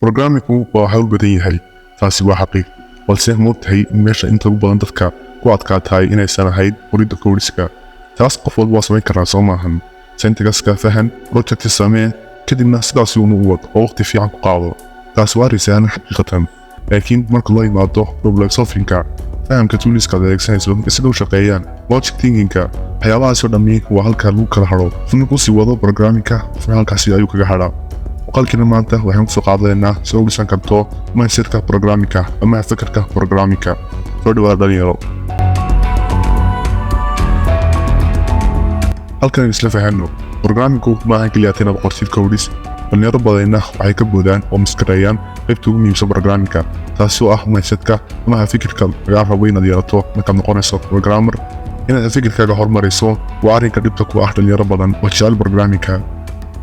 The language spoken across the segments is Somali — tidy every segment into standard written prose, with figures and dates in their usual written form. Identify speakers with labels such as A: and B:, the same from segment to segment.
A: Programmingku waa hawl badan yahay, taasi waa xaqiiq, balse ma ogtahay in meesha inta ugu badan dadka ku adkaatahay inaysan ahayn qoridda codesiga. Taas qof walba waa samayn karaa soo maahan. Syntaxka fahan, project samee, kadibna sidaas uu u wad oo waqti fiican ku qaado. Taas waa risaan xaqiiqatan. Laakiin marka loo yimaado problem solvingka, fahamka toolska adeegsanayso isla u shaqeeyaan, logic thinkingka, waxyaabahaas oo dhammi waa halka lagu kala haro. Qofku si wado programmingka, halkaasi ayuu kaga haraa. وقالكنا maanta waxaan ku soo qaadanaynaa soo dhisan karto mindsetka programmingka ama fikirka programmingka soo dhawaada dhalinyaro. halkan isla fahanno programmingku ma aha kaliya inaad qortid codis, dhalinyaro badanna waxay ka boodaan oo maskareeyaan qaybta ugu muhiimsan programmingka, taasoo ah mindsetka ama fikirka laga rabo inaad yeelato markaad noqonayso programmer. inaad fikirkaaga horumariso waa arrinka dhibta ku ah dhalinyaro badan oo jecel programmingka.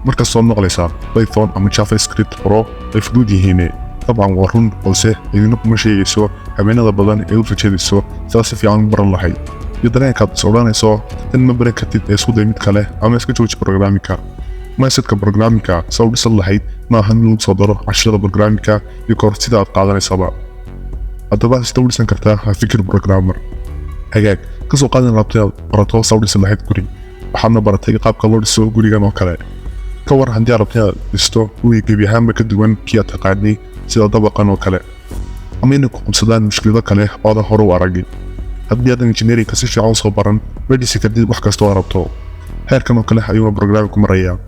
A: marka soo noqonaysa Python ama JavaScript Pro ay fudud yihiin طبعا waa run, balse idinku kuma sheegayso habeenada badan ee u rajayso saas si fiican baran lahayd iyo dareenkaad sooranayso in ma baran kartid ee isku day mid kale ama iska jooji programmingka. mindsetka programmingka soo dhisan lahayd ma aha in lagu soo daro casharada programmingka iyo koorsida aad qaadanaysaba. haddaba sida u dhisan kartaa fikir programmer hagaag kasoo qaadan rabtaa barato soo dhisan lahayd guri, waxaadna baratay qaabka loo dhiso gurigan oo kale. كور هندي عربتنا استو ويجيب هم كدوان كي أتقاعدني سيدا طبقا وكلا أمينك قمصدان مشكلة كله هذا هرو عرقي هدي هذا إنجنيري كسيش عاوز خبرا بدي سكتدي وحكاستو عربتو هير كانوا كله أيوة برنامجكم ريا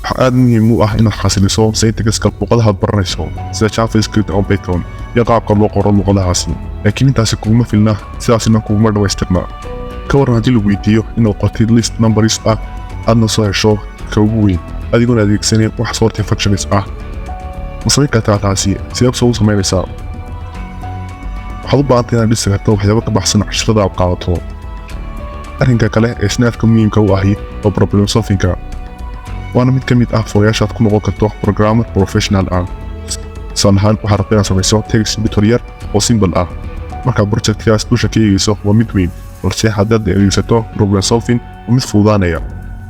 A: حقادني مو إن حاسل صو سيتكس كالبقالها برنيسو سيدا شاف سكريبت أو بيتون يقع قلو قرن وقلها عسين لكن انت سكوما في الله سياسنا كوما دو استقناع كور هندي الفيديو إنه قتيل ليست نمبر يسقى أدنى صار شو كوبوين adiguna adeegsaneen wax sorti functions ah mas'uul ka taasi sidoo soo sameeyaysa waxaad u baahan tahay inaad dhisato waxyaabo ka baxsan casharada aad qaadato. arrinka kale ee snaadka muhiimka u ahi oo problem solvingka waana mid ka mid ah furayaashaad ku noqon karto programmer professional ah. sanahan waxaad rabtaa inaad samayso text editor yar oo simple ah. marka projectkaas u shaqeeyayso waa mid weyn, balse haddaad adeegsato problem solving waa mid fududaanaya.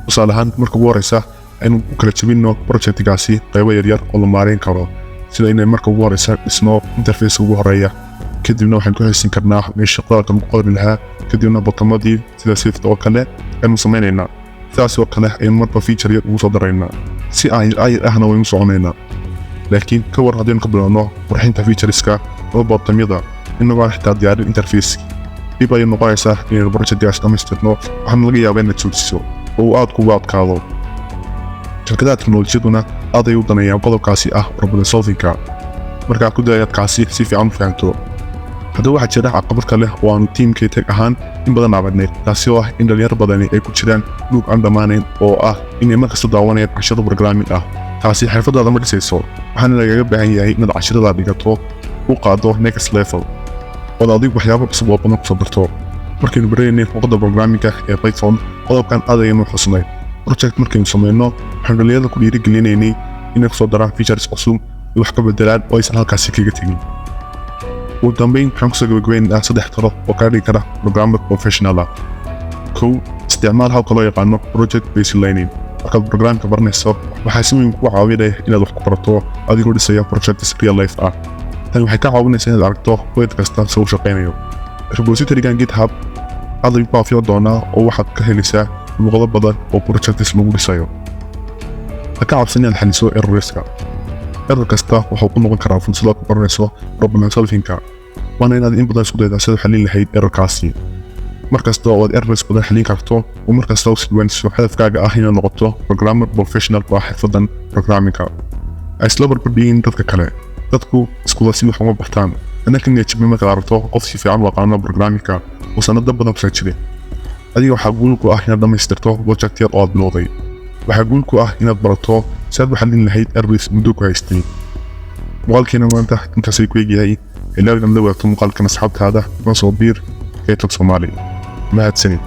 A: tusaalahaan marka ugu horeysa inuu kala jabino projectkaasi qaybo yaryar oo la maareyn karo, sida inay marka ugu horeysa dhisno interface ugu horeeya, kadibna waxaan ku haysan karnaa meesha qodobka lagu qori lahaa, kadibna bottomadii sida swift oo kale aynu sameynaynaa. sidaas oo kale aynu marba feature yar ugu soo daraynaa si ay ahna waynu soconaynaa. laakiin ka war haddii ka bilowno qurxinta featureska oo bottomyada inagoo xitaa diyaarin interface dib ay noqonaysaa in projectkaas dhamaystirno waxaan laga yaabaa inaad joojiso oo aad kugu adkaado. shirkadaha teknolojiyaduna aad ay u danayaan qodobkaasi ah problem solvingka markaa ku dayadkaasi si fiican u fahanto. haddaba waxaa jira caqabad kale oo aanu tiimkay tag ahaan in badan aawadnay, taasi oo ah in dhalinyaro badani ay ku jiraan luug aan dhammaanayn oo ah inay markasta daawanayaan casharo programming ah. taasi xirfadaada ma dhisayso, waxaana lagaga baahan yahay inaad casharada dhigato u qaado next level oo adigu waxyaabo cusub oo badan kusoo darto. markaynu baraynay luqadda programmingka ee Python qodobkan aad ayaynu xusnay project markaynu sameyno waxaan dhalinyarada ku dhiirigelinaynay inay kusoo daraan features cusub iyo wax ka bedelaan oo aysan halkaasi kaga tegin. ugu dambeyn waxaan kusoo gabagabaynaynaa 3 talo oo kaa dhigi kara programmer professional ah. kow, isticmaal habka loo yaqaano project based learning. markaad programmingka baranayso waxaa si weyn ku caawinaya inaad wax ku barato adigoo dhisaya projects real life ah. tani waxay ka caawinaysaa inaad aragto wayad kasta soo u shaqeynayo. repositorygan GitHub aad ayuu baafiyo doonaa oo waxaad ka helaysaa luqado badan oo projects lagu dhisayo. ha ka cabsan inaad xaliso errorska. error kasta wuxuu ku noqon karaa fursad aad ku baranayso problem solvingka, waana inaad in badan isku daydaa sida xalin lahayd errorkaasi. markasta oo aad errors badan xalin karto oo markasta u silwanayso hadafkaaga ah inaad noqoto programmer professional waa xirfadan programmingka. isla barbardhigin dadka kale, dadku iskuda si wax uma bartaan. anaka niyadjabin markaad aragto qof si fiican u aqaano programmingka oo sanado badan kusoo jiray. adiga waxaa guul ku ah inaad dhamaystirto project yar oo aad bilowday. waxaa guul ku ah inaad barato si aad u xalin lahayd errors muddo ku haystay. muuqaalkeena maanta intaasay ku egyahay. ilaa inaad la wadaagto muuqaalkan asxaabtaada kuna soo biir Kaytag Soomaali. mahadsanid.